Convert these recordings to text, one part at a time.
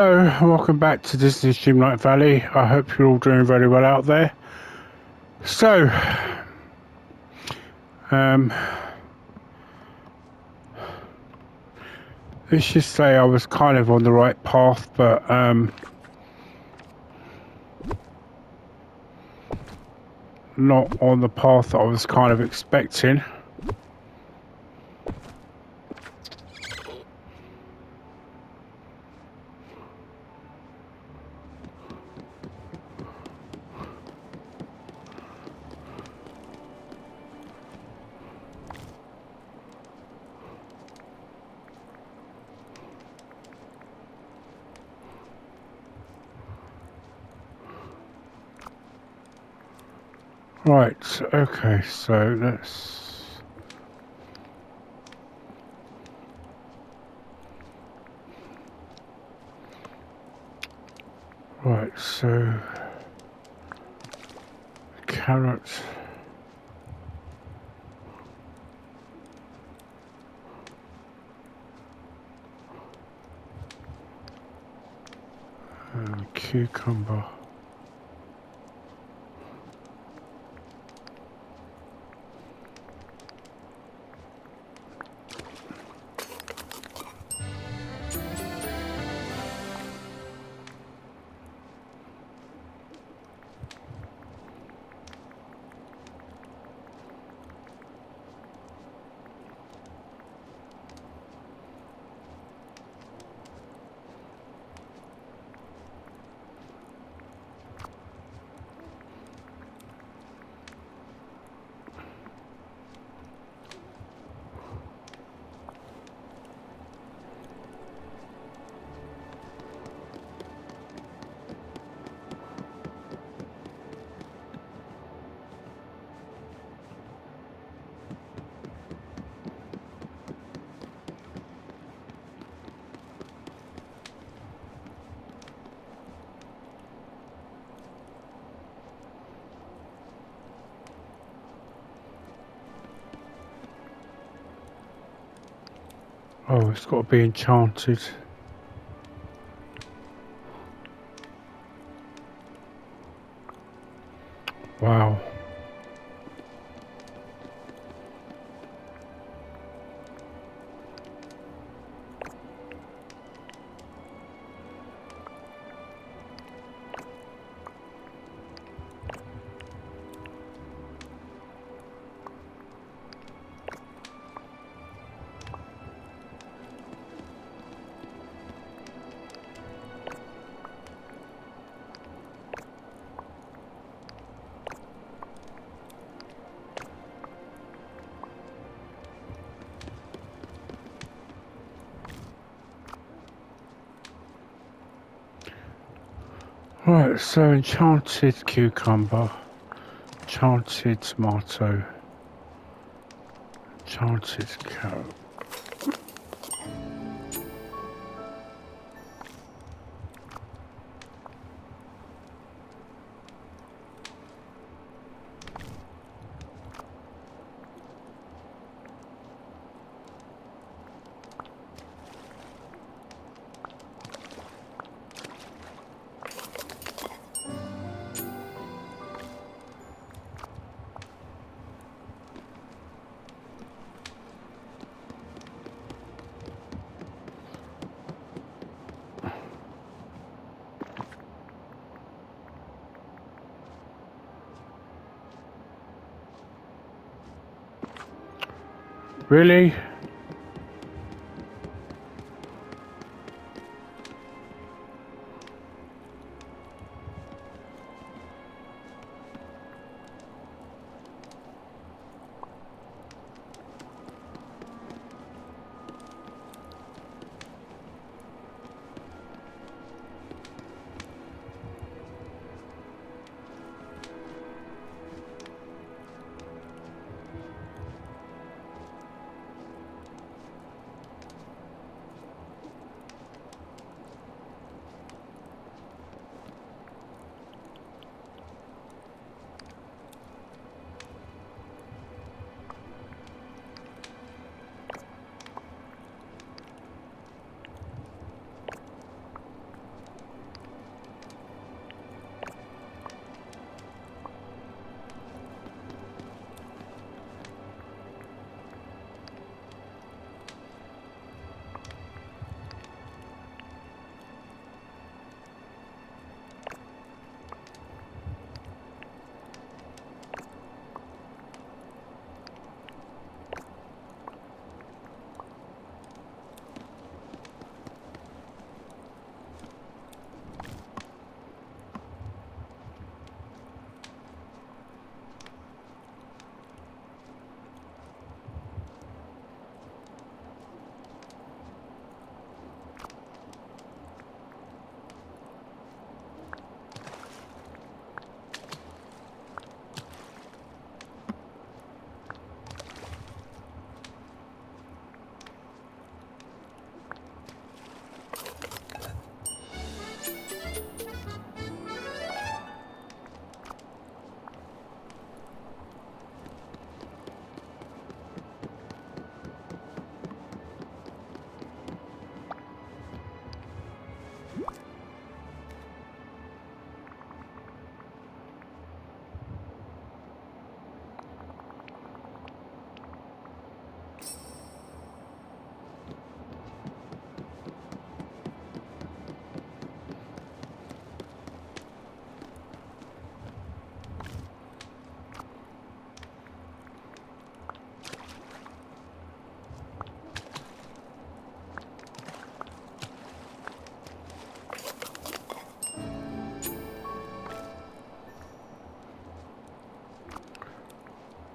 Hello, and welcome back to Disney Dreamlight Valley. I hope you're all doing very well out there. So, let's just say I was kind of on the right path, but not on the path that I was kind of expecting. Right, okay, so let's... Right, so... Carrot... and cucumber... Oh, it's got to be enchanted. Wow. Right, so enchanted cucumber, enchanted tomato, enchanted carrot. Really?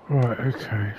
Right, okay.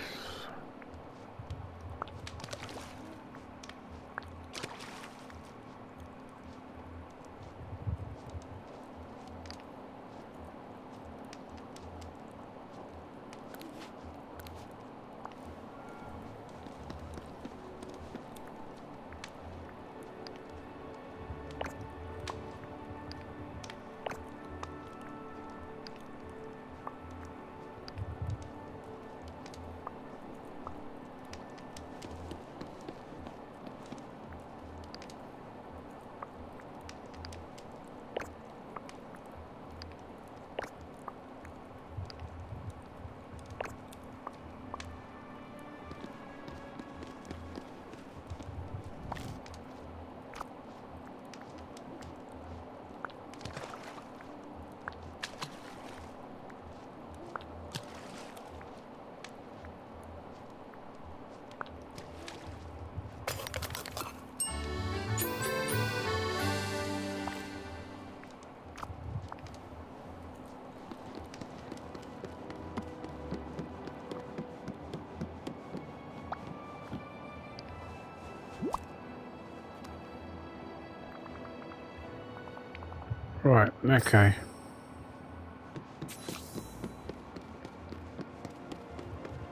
Right, okay.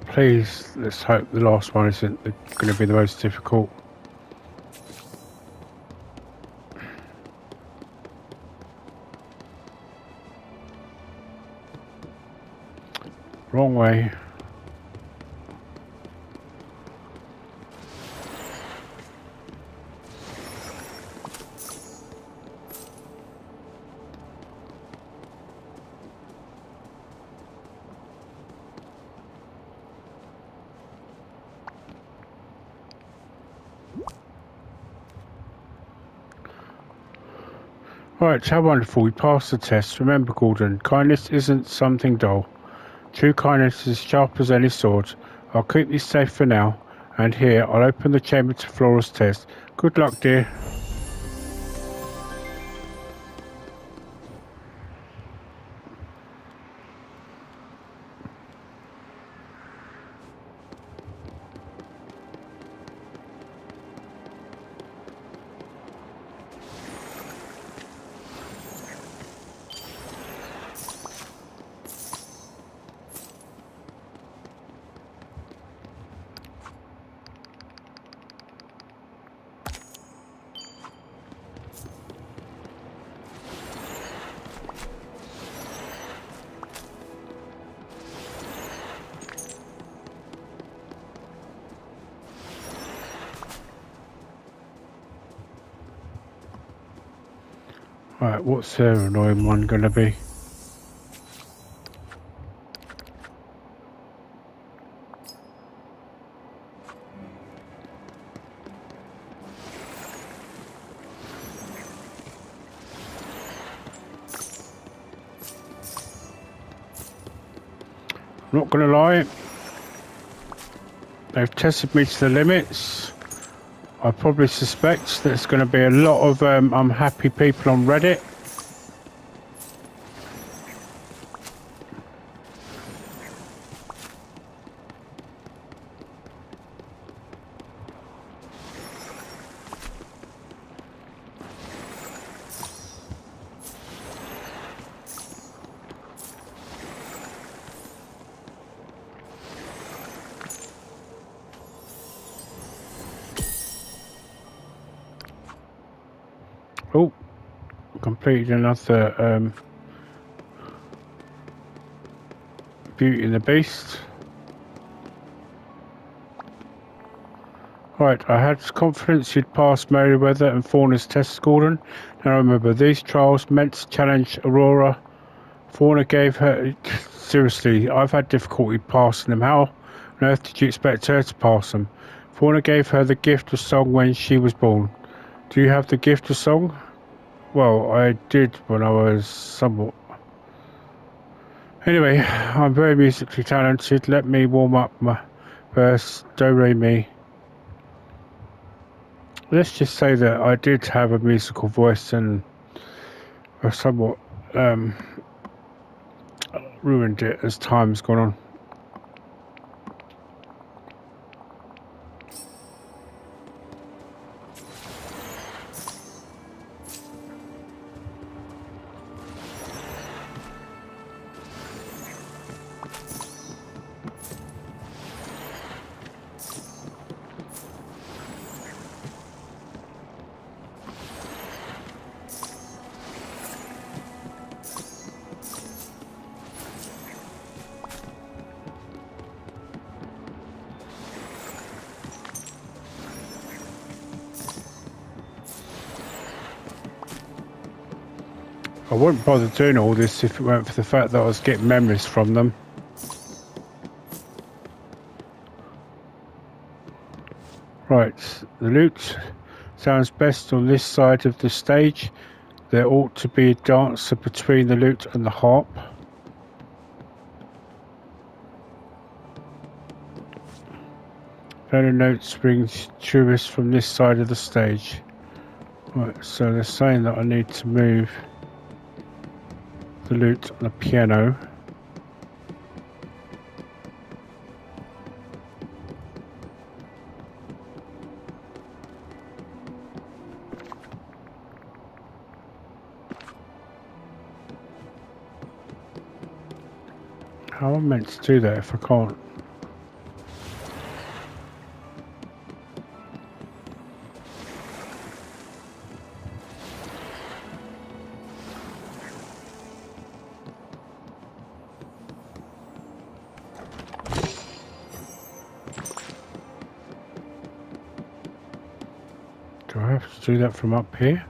Please, let's hope the last one isn't going to be the most difficult. Wrong way. Right, how wonderful, we passed the test. Remember, Gordon, kindness isn't something dull. True kindness is sharp as any sword. I'll keep this safe for now, and here, I'll open the chamber to Flora's test. Good luck, dear. Right, what's their annoying one going to be? Not going to lie, they've tested me to the limits. I probably suspect there's going to be a lot of unhappy people on Reddit. Oh, completed another Beauty and the Beast. Right, I had confidence you'd pass Merryweather and Fauna's tests, Gordon. Now remember, these trials meant to challenge Aurora. Fauna gave her... Seriously, I've had difficulty passing them. How on earth did you expect her to pass them? Fauna gave her the gift of song when she was born. Do you have the gift of song? Well, I did when I was somewhat... Anyway, I'm very musically talented. Let me warm up my verse. Do, re, mi. Let's just say that I did have a musical voice and I somewhat ruined it as time's gone on. I wouldn't bother doing all this if it weren't for the fact that I was getting memories from them. Right, the loot sounds best on this side of the stage. There ought to be a dancer between the lute and the harp. Piano notes brings tourists from this side of the stage. Right, so they're saying that I need to move the lute and the piano. How am I meant to do that if I can't? Do I have to do that from up here?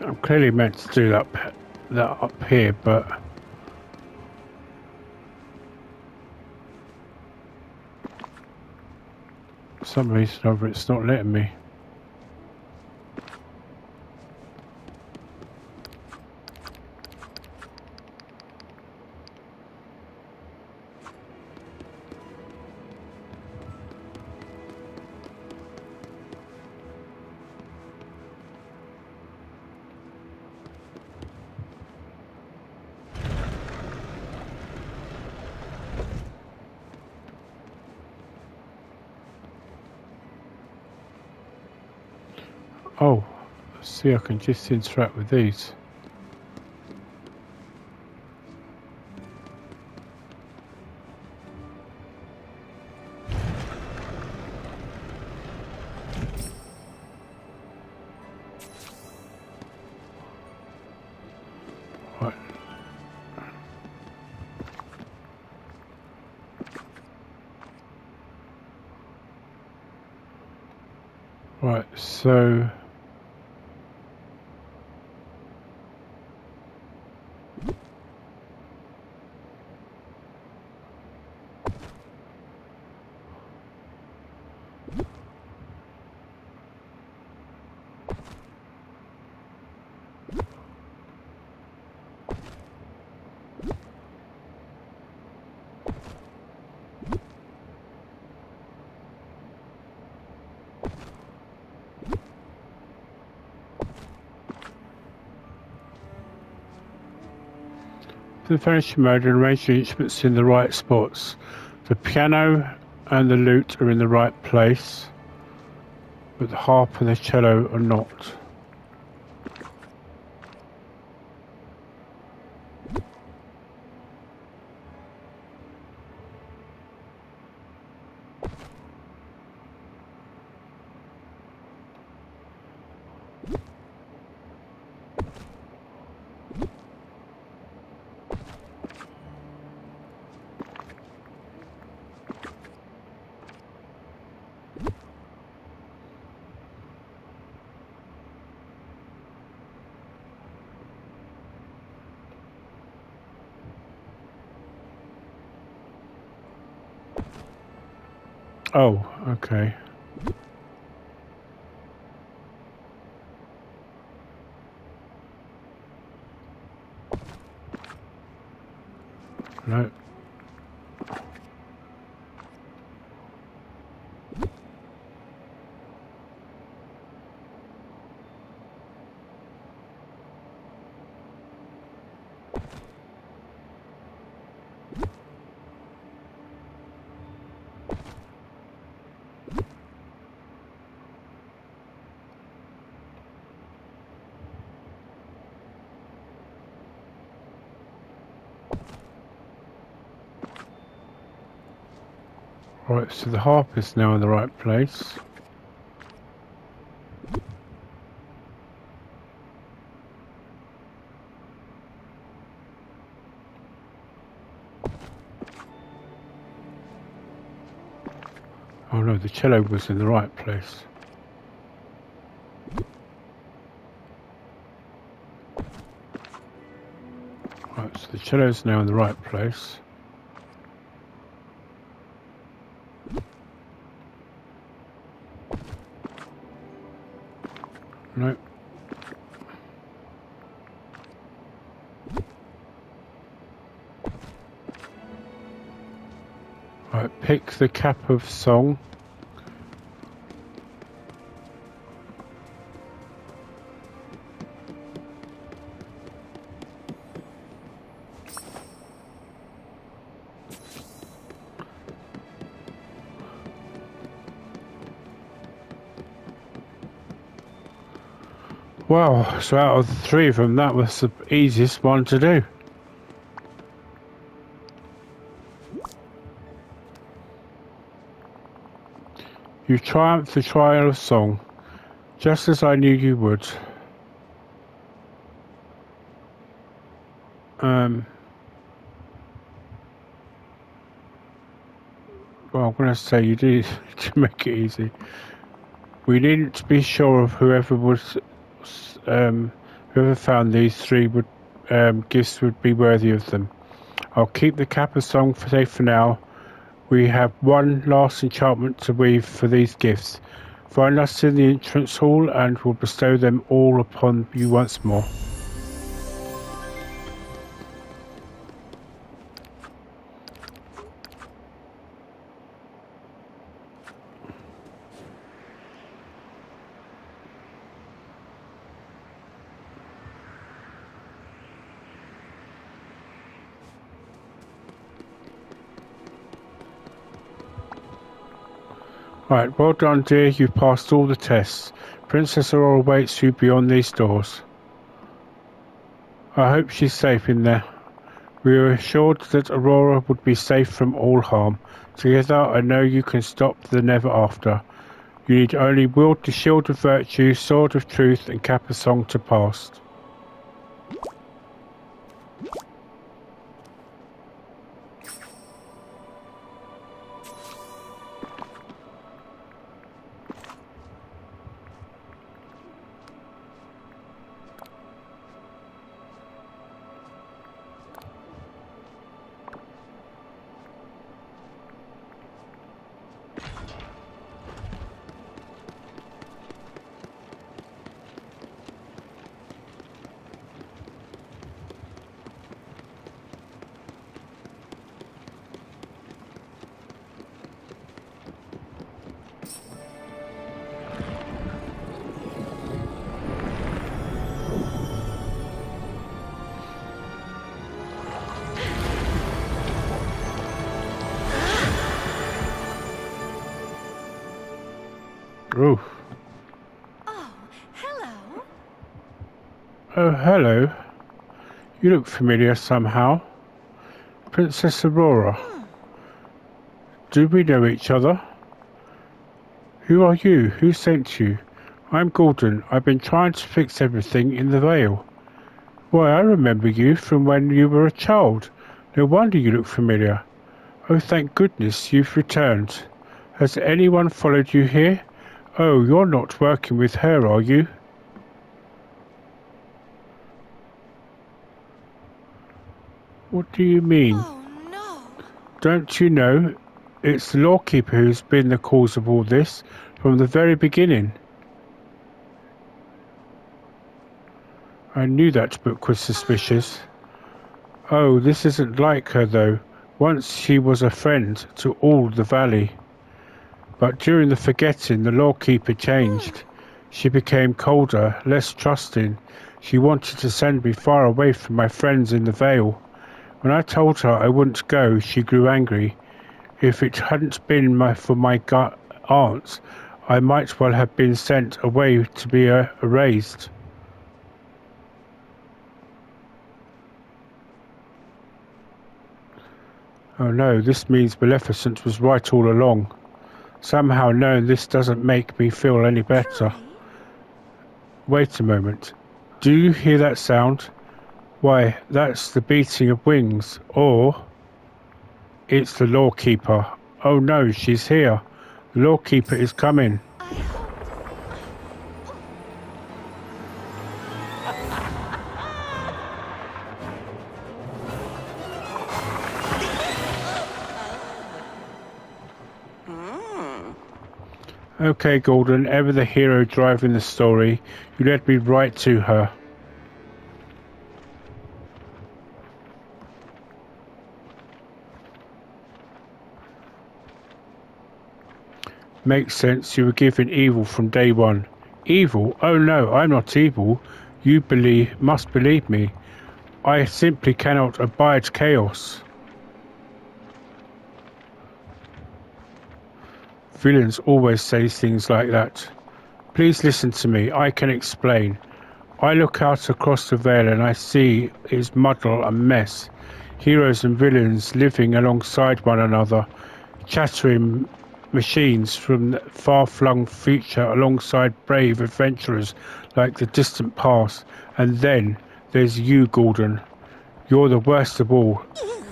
I'm clearly meant to do that up here, but for some reason over it's not letting me. Oh, see, I can just interact with these. Right. Right, so The furniture mode and arrange the instruments in the right spots. The piano and the lute are in the right place, but the harp and the cello are not. Oh, okay. No. Right, so the harp is now in the right place. Oh no, the cello was in the right place. Right, so the cello is now in the right place. No. Right, pick the cap of song. Wow, so out of the three of them, that was the easiest one to do. You triumphed the trial of song, just as I knew you would. Well, I'm going to say you did to make it easy. We needn't be sure of whoever found these three gifts would be worthy of them. I'll keep the cap of song safe for now. We have one last enchantment to weave for these gifts. Find us in the entrance hall and we'll bestow them all upon you once more. Right, well done, dear. You've passed all the tests. Princess Aurora waits you beyond these doors. I hope she's safe in there. We were assured that Aurora would be safe from all harm. Together, I know you can stop the never after. You need only wield the shield of virtue, sword of truth, and cap of song to pass. Ooh. Oh, hello. Oh, hello. You look familiar somehow. Princess Aurora. Do we know each other? Who are you? Who sent you? I'm Gordon. I've been trying to fix everything in the Vale. Why, I remember you from when you were a child. No wonder you look familiar. Oh, thank goodness you've returned. Has anyone followed you here? Oh, you're not working with her, are you? What do you mean? Oh, no. Don't you know? It's the lawkeeper who's been the cause of all this from the very beginning. I knew that book was suspicious. Oh, this isn't like her, though. Once she was a friend to all the valley. But during the forgetting, the lawkeeper changed. She became colder, less trusting. She wanted to send me far away from my friends in the Vale. When I told her I wouldn't go, she grew angry. If it hadn't been for my aunts, I might well have been sent away to be erased. Oh no, this means Maleficent was right all along. Somehow knowing this doesn't make me feel any better. Wait a moment. Do you hear that sound? Why, that's the beating of wings, or... It's the lawkeeper. Oh no, she's here. The lawkeeper is coming. Okay, Gordon, ever the hero driving the story, you led me right to her. Makes sense, you were given evil from day one. Evil? Oh no, I'm not evil. You must believe me. I simply cannot abide chaos. Villains always say things like that. Please listen to me, I can explain. I look out across the Vale and I see it's muddle and mess. Heroes and villains living alongside one another, chattering machines from the far-flung future alongside brave adventurers like the distant past. And then there's you, Gordon. You're the worst of all.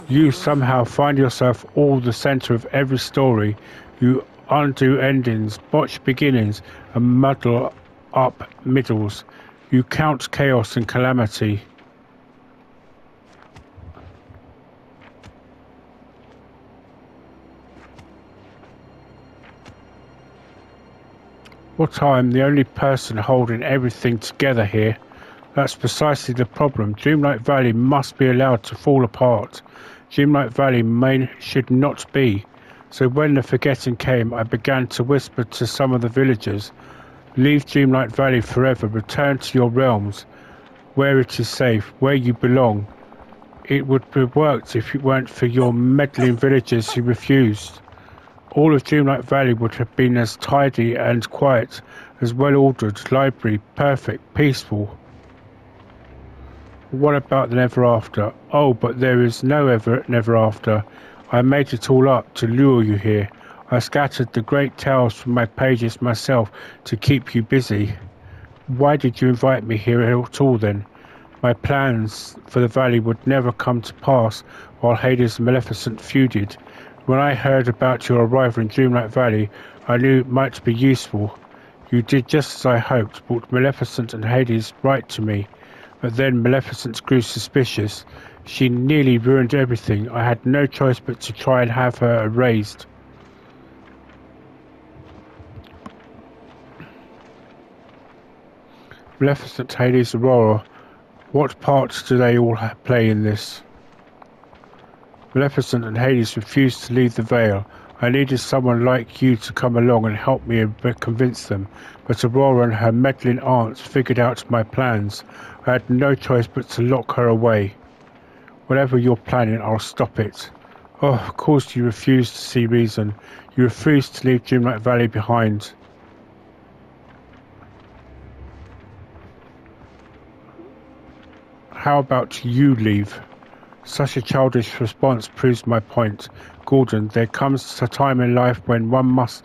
You somehow find yourself all the centre of every story. You undo endings, botch beginnings, and muddle up middles. You count chaos and calamity. What, I'm the only person holding everything together here? That's precisely the problem. Dreamlight Valley must be allowed to fall apart. Dreamlight Valley should not be. So when the forgetting came, I began to whisper to some of the villagers, leave Dreamlight Valley forever, return to your realms, where it is safe, where you belong. It would have worked if it weren't for your meddling villagers who refused. All of Dreamlight Valley would have been as tidy and quiet, as well-ordered, library, perfect, peaceful. What about the never after? Oh, but there is no never after. I made it all up to lure you here. I scattered the great tales from my pages myself to keep you busy. Why did you invite me here at all then? My plans for the valley would never come to pass while Hades and Maleficent feuded. When I heard about your arrival in Dreamlight Valley, I knew it might be useful. You did just as I hoped, brought Maleficent and Hades right to me. But then Maleficent grew suspicious. She nearly ruined everything. I had no choice but to try and have her erased. Maleficent, Hades, Aurora. What parts do they all play in this? Maleficent and Hades refused to leave the Vale. I needed someone like you to come along and help me convince them, but Aurora and her meddling aunts figured out my plans. I had no choice but to lock her away. Whatever you're planning, I'll stop it. Oh, of course you refused to see reason. You refused to leave Dreamlight Valley behind. How about you leave? Such a childish response proves my point. Gordon, there comes a time in life when one must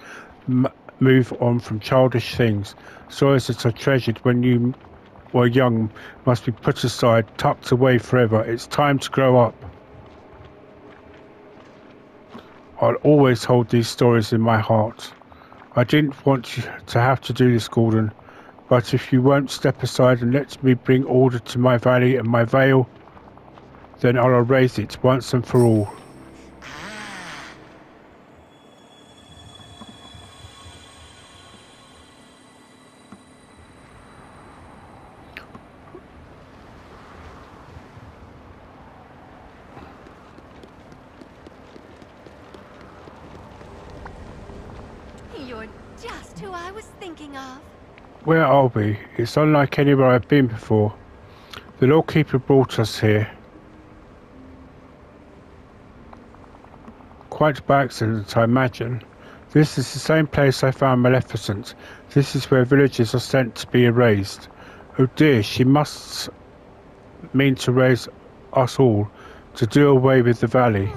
move on from childish things. Stories that are treasured when you were young must be put aside, tucked away forever. It's time to grow up. I'll always hold these stories in my heart. I didn't want you to have to do this, Gordon, but if you won't step aside and let me bring order to my valley and my vale, then I'll erase it once and for all. You're just who I was thinking of. Where are we? It's unlike anywhere I've been before. The Lawkeeper brought us here. Quite by accident, I imagine. This is the same place I found Maleficent. This is where villagers are sent to be erased. Oh dear, she must mean to raise us all, to do away with the valley.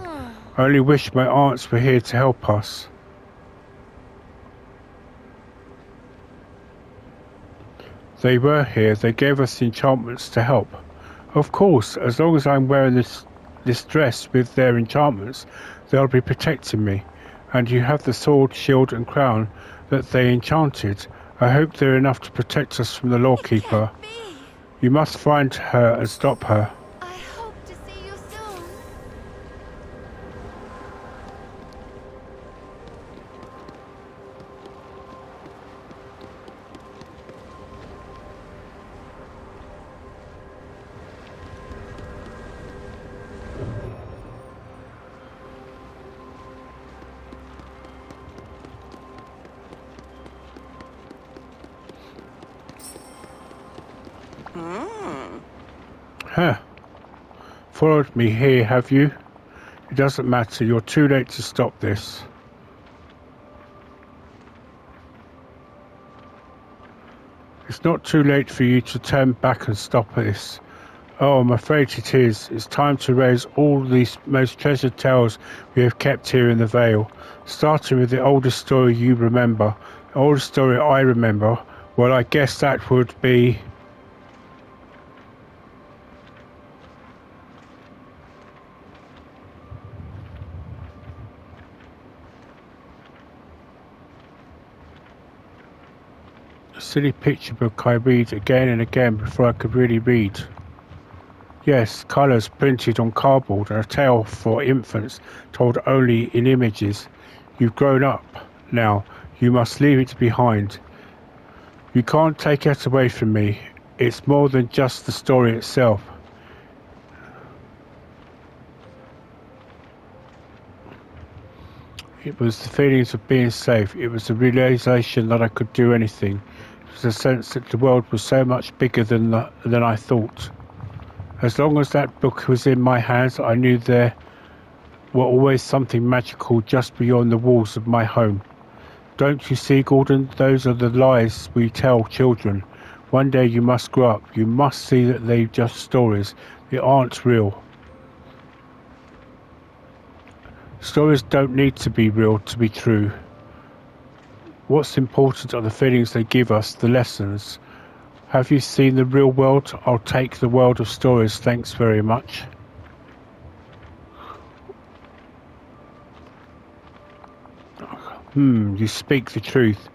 I only wish my aunts were here to help us. They were here. They gave us the enchantments to help. Of course, as long as I'm wearing this dress with their enchantments, they'll be protecting me. And you have the sword, shield and crown that they enchanted. I hope they're enough to protect us from the Lawkeeper. You must find her and stop her. I hope to see you soon. Huh. Followed me here, have you? It doesn't matter. You're too late to stop this. It's not too late for you to turn back and stop this. Oh, I'm afraid it is. It's time to raise all these most treasured tales we have kept here in the Vale. Starting with the oldest story you remember. The oldest story I remember. Well, I guess that would be... a silly picture book I read again and again before I could really read. Yes, colours printed on cardboard and a tale for infants told only in images. You've grown up now. You must leave it behind. You can't take it away from me. It's more than just the story itself. It was the feelings of being safe. It was the realization that I could do anything. It was the sense that the world was so much bigger than I thought. As long as that book was in my hands, I knew there were always something magical just beyond the walls of my home. Don't you see, Gordon? Those are the lies we tell children. One day you must grow up. You must see that they're just stories. They aren't real. Stories don't need to be real to be true. What's important are the feelings they give us, the lessons. Have you seen the real world? I'll take the world of stories, thanks very much. You speak the truth.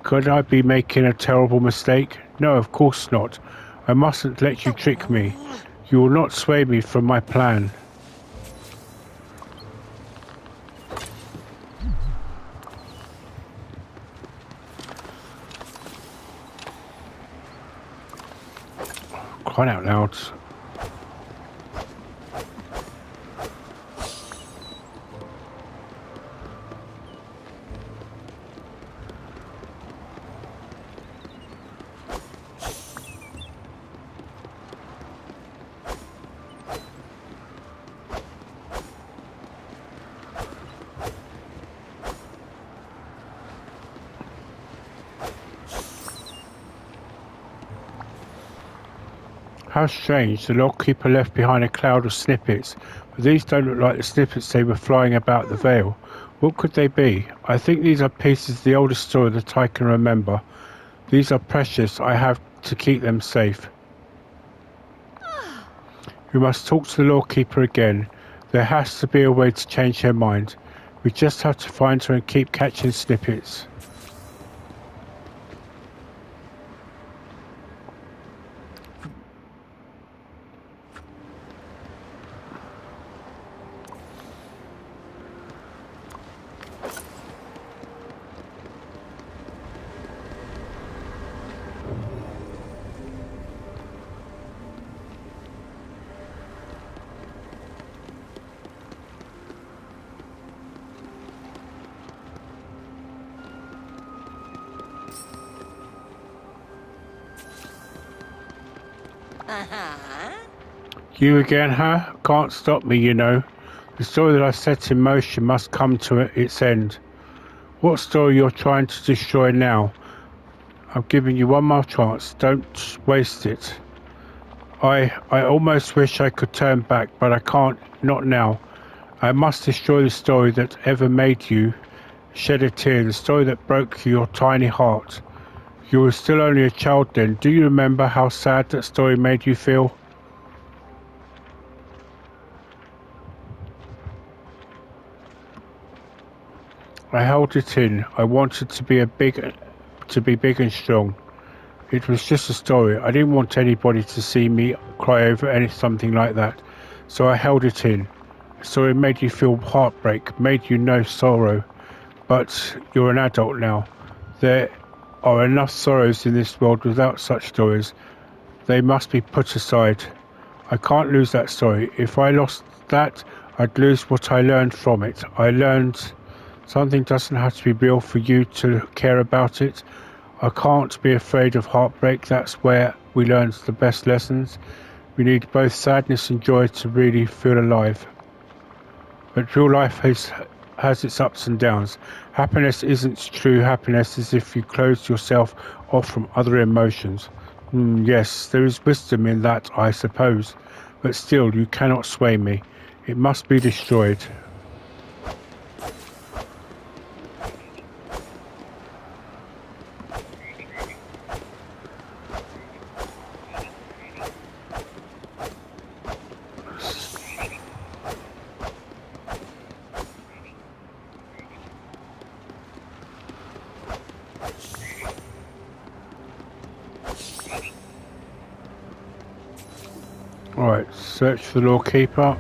Could I be making a terrible mistake? No, of course not. I mustn't let you trick me. You will not sway me from my plan. Crying out loud. How strange, the logkeeper left behind a cloud of snippets, but these don't look like the snippets they were flying about the Vale. What could they be? I think these are pieces of the oldest story that I can remember. These are precious, I have to keep them safe. We must talk to the lawkeeper again. There has to be a way to change her mind. We just have to find her and keep catching snippets. You again, huh? Can't stop me, you know. The story that I set in motion must come to its end. What story you're trying to destroy now? I'm giving you one more chance. Don't waste it. I almost wish I could turn back, but I can't. Not now. I must destroy the story that ever made you shed a tear, the story that broke your tiny heart. You were still only a child then. Do you remember how sad that story made you feel? I held it in. I wanted to be big and strong. It was just a story. I didn't want anybody to see me cry over something like that. So I held it in. The story made you feel heartbreak, made you know sorrow. But you're an adult now. There are enough sorrows in this world without such stories. They must be put aside. I can't lose that story. If I lost that, I'd lose what I learned from it. I learned something doesn't have to be real for you to care about it. I can't be afraid of heartbreak. That's where we learn the best lessons. We need both sadness and joy to really feel alive. But real life has its ups and downs. Happiness isn't true happiness as if you close yourself off from other emotions. Yes, there is wisdom in that, I suppose. But still, you cannot sway me. It must be destroyed. Alright, search for the lawkeeper.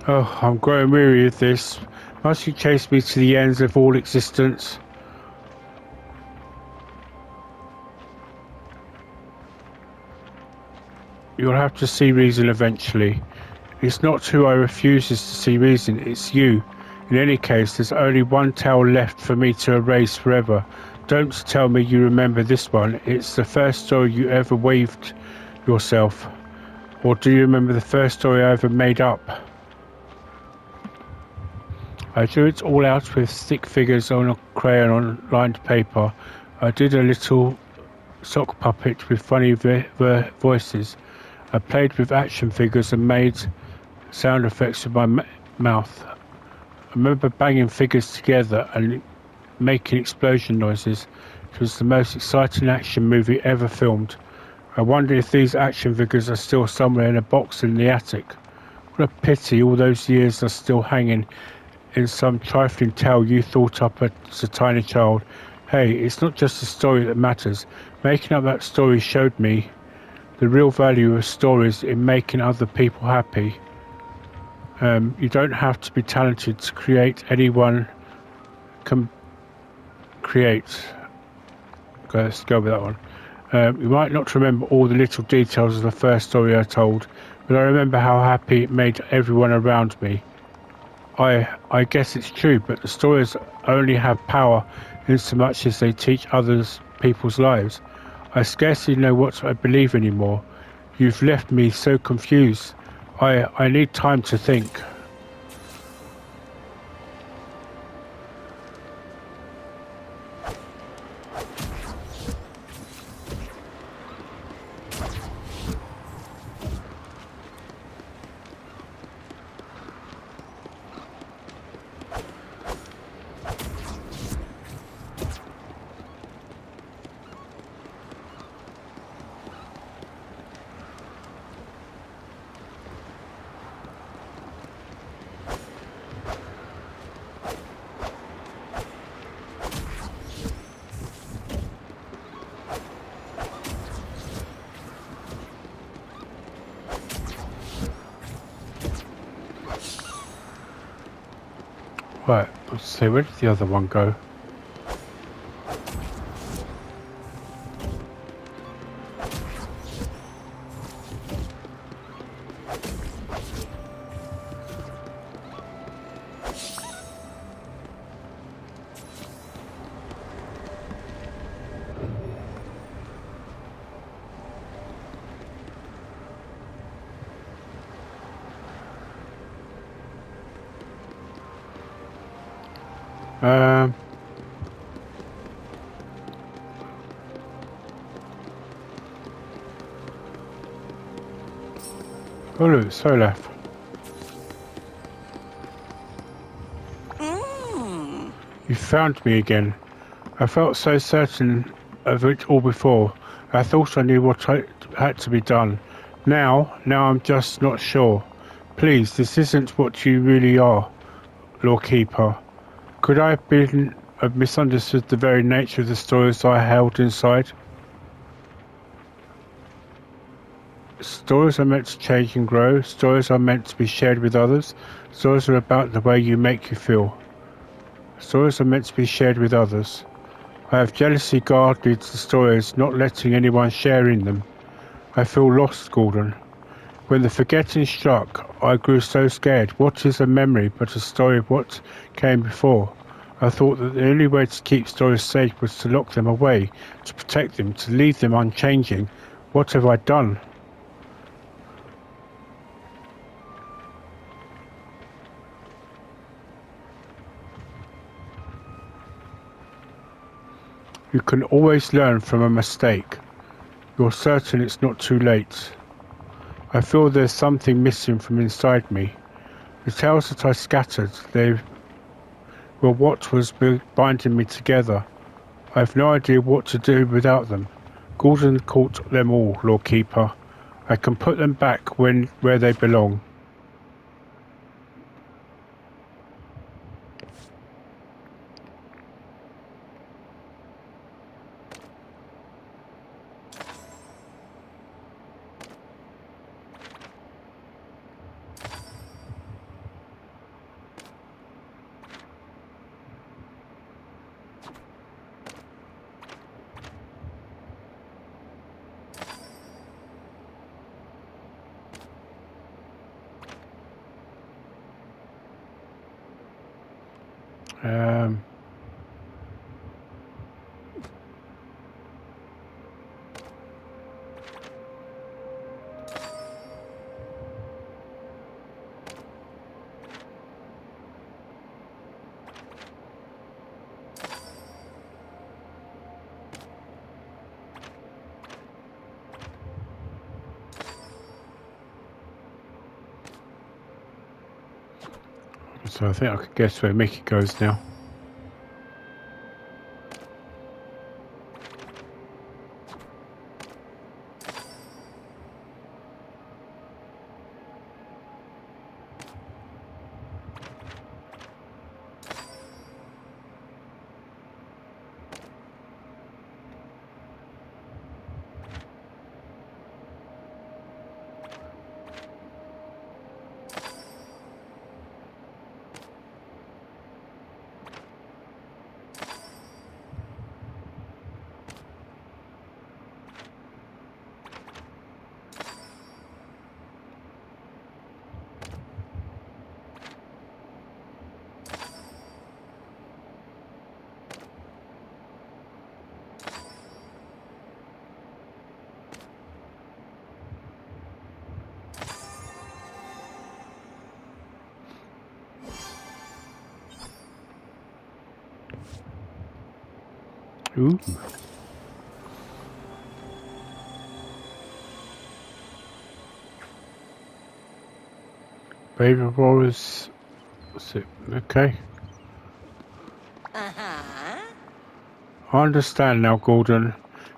Oh, I'm growing weary of this. Must you chase me to the ends of all existence? You'll have to see reason eventually. It's not who I refuses to see reason, it's you. In any case, there's only one tale left for me to erase forever. Don't tell me you remember this one. It's the first story you ever weaved yourself. Or do you remember the first story I ever made up? I drew it all out with stick figures on a crayon on lined paper. I did a little sock puppet with funny voices. I played with action figures and made sound effects with my mouth. I remember banging figures together and making explosion noises. It was the most exciting action movie ever filmed. I wonder if these action figures are still somewhere in a box in the attic. What a pity all those years are still hanging in some trifling tale you thought up as a tiny child. Hey, it's not just the story that matters. Making up that story showed me the real value of stories in making other people happy. You don't have to be talented to create. Anyone can create. Okay, let's go with that one. You might not remember all the little details of the first story I told, but I remember how happy it made everyone around me. I guess it's true, but the stories only have power in so much as they teach others people's lives. I scarcely know what I believe anymore. You've left me so confused. I need time to think. Right, let's see, where did the other one go? Oh look, so left. You found me again. I felt so certain of it all before. I thought I knew what had to be done. Now I'm just not sure. Please, this isn't what you really are, Lord Keeper. Could I have misunderstood the very nature of the stories I held inside? Stories are meant to change and grow. Stories are meant to be shared with others. Stories are about the way you make you feel. Stories are meant to be shared with others. I have jealously guarded the stories, not letting anyone share in them. I feel lost, Gordon. When the forgetting struck, I grew so scared. What is a memory but a story of what came before? I thought that the only way to keep stories safe was to lock them away, to protect them, to leave them unchanging. What have I done? You can always learn from a mistake. You're certain it's not too late. I feel there's something missing from inside me. The tales that I scattered, they were what was binding me together. I have no idea what to do without them. Gordon caught them all, Lord Keeper. I can put them back where they belong. So I think I could guess where Mickey goes now. Ooh. Baby Aurora's... What's it? Okay. I understand now, Gordon.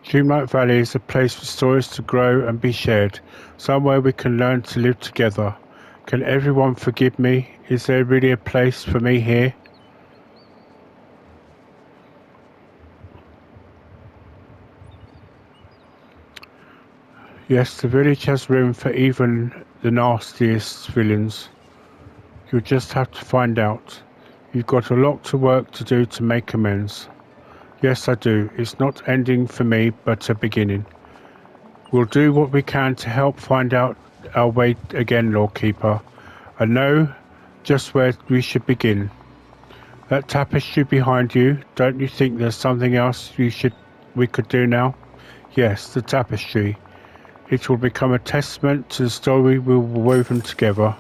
Dreamlight Valley is a place for stories to grow and be shared. Somewhere we can learn to live together. Can everyone forgive me? Is there really a place for me here? Yes, the village has room for even the nastiest villains. You'll just have to find out. You've got a lot of work to do to make amends. Yes, I do. It's not ending for me, but a beginning. We'll do what we can to help find out our way again, Lord Keeper. I know just where we should begin. That tapestry behind you, don't you think there's something else we could do now? Yes, the tapestry. It will become a testament to the story we were woven together.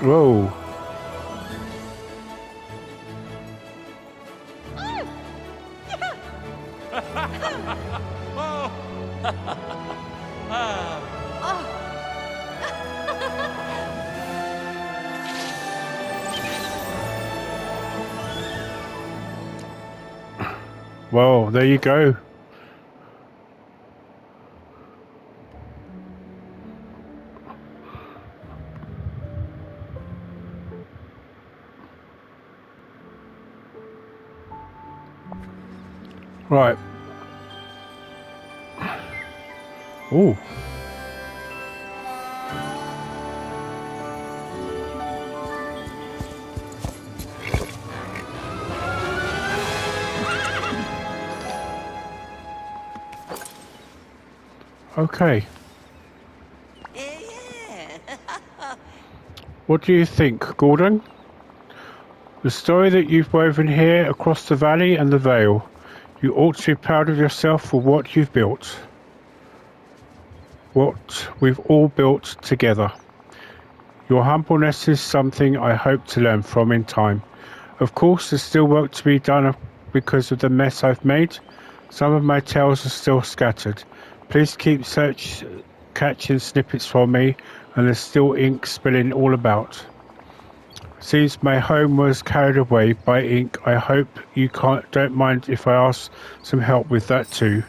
Whoa. Well, there you go. Right. Ooh. Okay. What do you think, Gordon? The story that you've woven here across the valley and the vale. You ought to be proud of yourself for what you've built. What we've all built together. Your humbleness is something I hope to learn from in time. Of course, there's still work to be done because of the mess I've made. Some of my tales are still scattered. Please keep catching snippets from me, and there's still ink spilling all about. Seems my home was carried away by ink. I hope you don't mind if I ask some help with that too.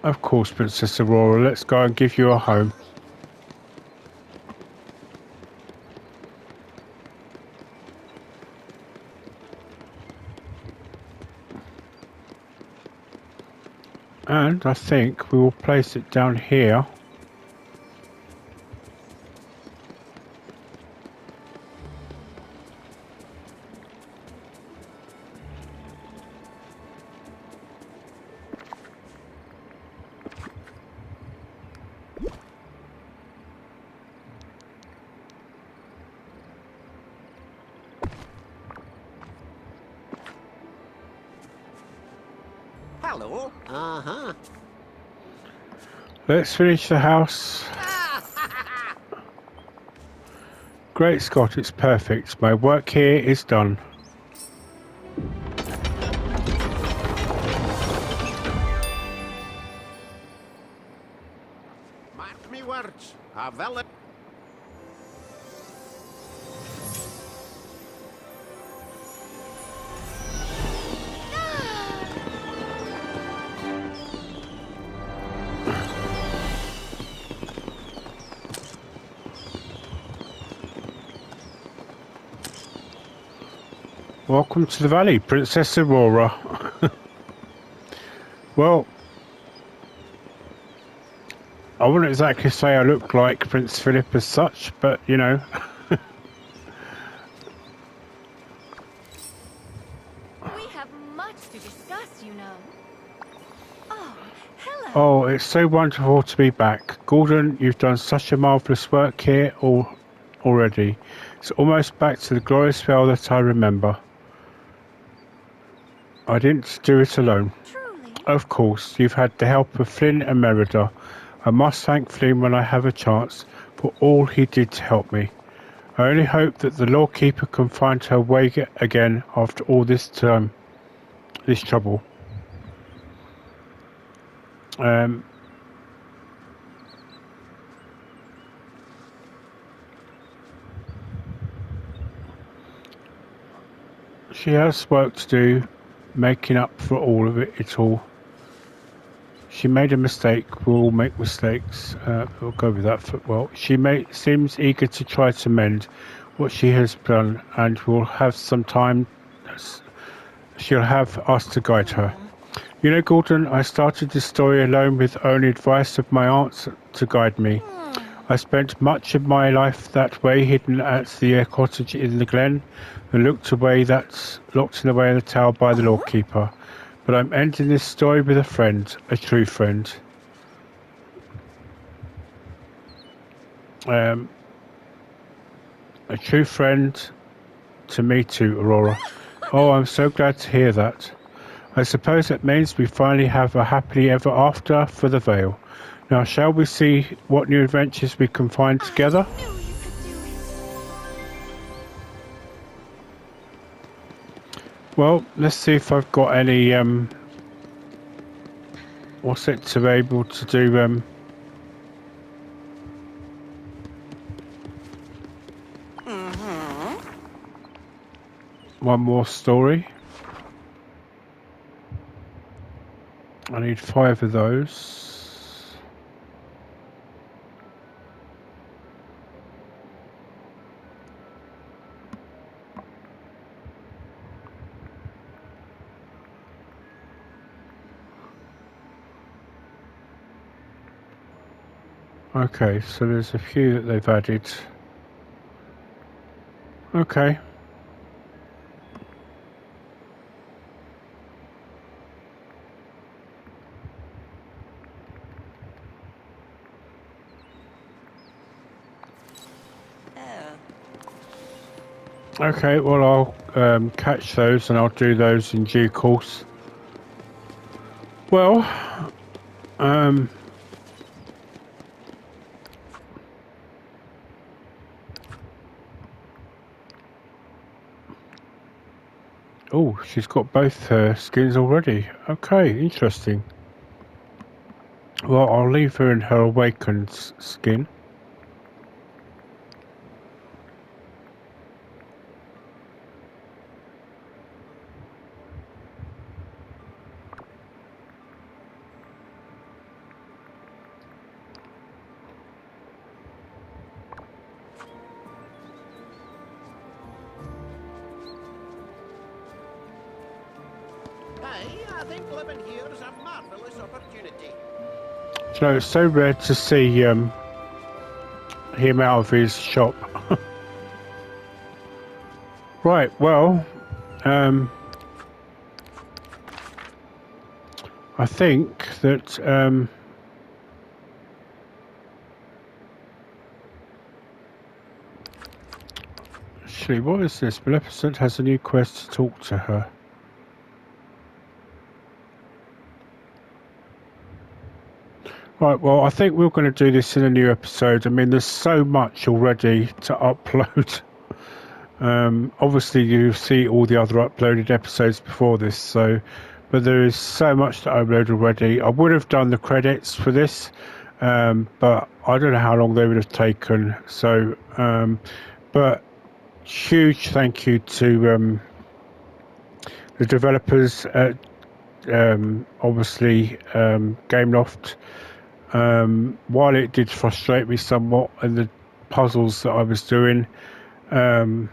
Of course, Princess Aurora. Let's go and give you a home. And I think we will place it down here. Hello. Uh-huh. Let's finish the house. Great Scott, it's perfect. My work here is done. Mark me words. A valley. Welcome to the valley, Princess Aurora. Well, I wouldn't exactly say I look like Prince Philip as such, but you know. We have much to discuss, you know. Oh, hello. Oh, it's so wonderful to be back. Gordon, you've done such a marvellous work here already. It's almost back to the glorious vale that I remember. I didn't do it alone. Truly. Of course, you've had the help of Flynn and Merida. I must thank Flynn when I have a chance for all he did to help me. I only hope that the Lord Keeper can find her way again after all this time, this trouble. She has work to do, making up for all of it all. She made a mistake. We all make mistakes. We'll go with that. Well, she seems eager to try to mend. what she has done, and will have some time. She'll have us to guide her. You know, Gordon, I started this story alone with only advice of my aunts to guide me. I spent much of my life that way, hidden at the cottage in the glen, and locked in the way in the tower by the lawkeeper. But I'm ending this story with a friend, a true friend. A true friend to me too, Aurora. Oh, I'm so glad to hear that. I suppose it means we finally have a happily ever after for the Vale. Now, shall we see what new adventures we can find together? I knew you could do it. Well, let's see if I've got any, what's it to be able to do, one more story. I need 5 of those. Okay, so there's a few that they've added. Okay. Okay, well I'll catch those and I'll do those in due course. Well, oh, she's got both her skins already. Okay, interesting. Well, I'll leave her in her awakened skin. Hey, I think living here is a marvellous opportunity. So it's so rare to see him out of his shop. Right, well, I think that actually, what is this? Maleficent has a new quest to talk to her. Right, well, I think we're going to do this in a new episode. I mean, there's so much already to upload. Obviously, you see all the other uploaded episodes before this, so, but there is so much to upload already. I would have done the credits for this, but I don't know how long they would have taken. So, but huge thank you to the developers at obviously Gameloft. While it did frustrate me somewhat in the puzzles that I was doing, I'm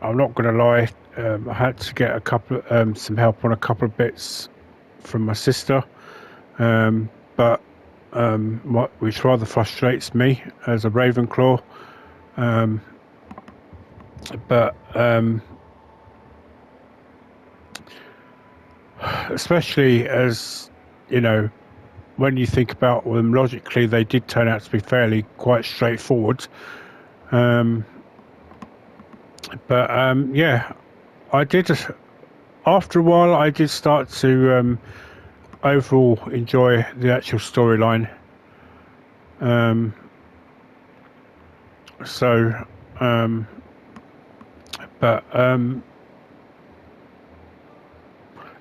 not going to lie, I had to get a couple some help on a couple of bits from my sister, but which rather frustrates me as a Ravenclaw. But especially as you know, when you think about them logically, they did turn out to be fairly quite straightforward. But yeah, I did. After a while, I did start to overall enjoy the actual storyline. But it'd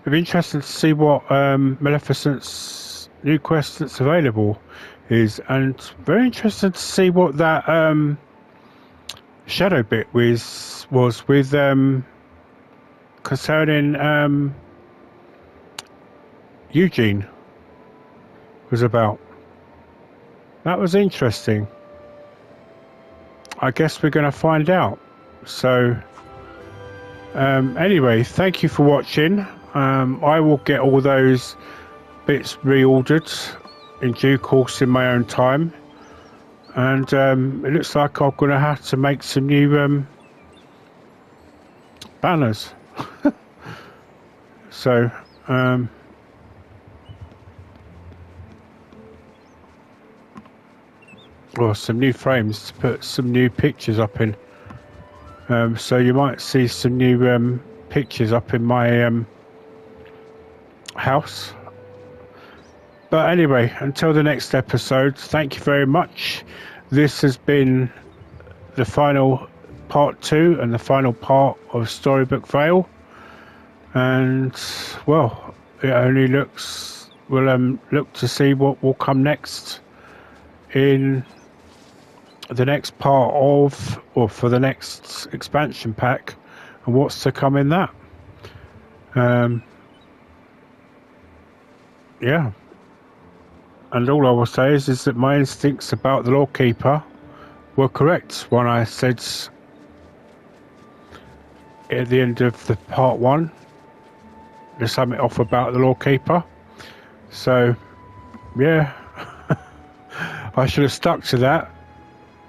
be interesting to see what Maleficent's new quest that's available is, and very interested to see what that shadow bit was with concerning Eugene was about. That was interesting. I guess we're going to find out. So anyway, thank you for watching. I will get all those bits reordered in due course in my own time, and it looks like I'm going to have to make some new banners. So or some new frames to put some new pictures up in. So you might see some new pictures up in my house. But anyway, until the next episode, thank you very much. This has been the final part 2 and the final part of Storybook Vale. And well, it only looks, we'll look to see what will come next in the next part of, or for the next expansion pack, and what's to come in that. Yeah, and all I will say is that my instincts about the Lawkeeper were correct when I said at the end of the part 1 there's something off about the Lawkeeper. So yeah, I should have stuck to that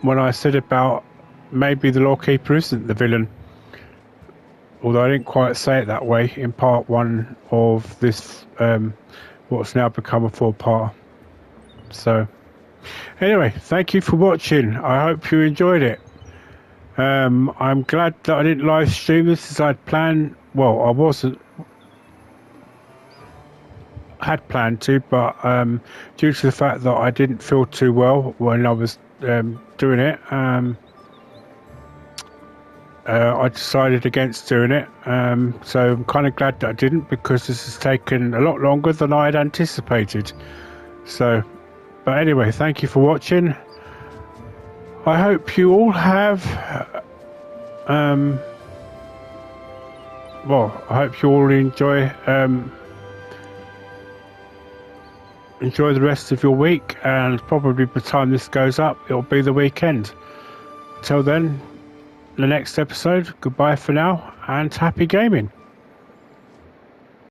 when I said about maybe the Lawkeeper isn't the villain, although I didn't quite say it that way in part 1 of this what's now become a 4-part. So anyway, thank you for watching. I hope you enjoyed it. I'm glad that I didn't live stream this as I'd planned. Well, I had planned to, but due to the fact that I didn't feel too well when I was doing it, I decided against doing it. So I'm kind of glad that I didn't, because this has taken a lot longer than I had anticipated. So, but anyway, thank you for watching. I hope you all have well, I hope you all enjoy the rest of your week, and probably by the time this goes up it'll be the weekend. Till then, the next episode, goodbye for now and happy gaming.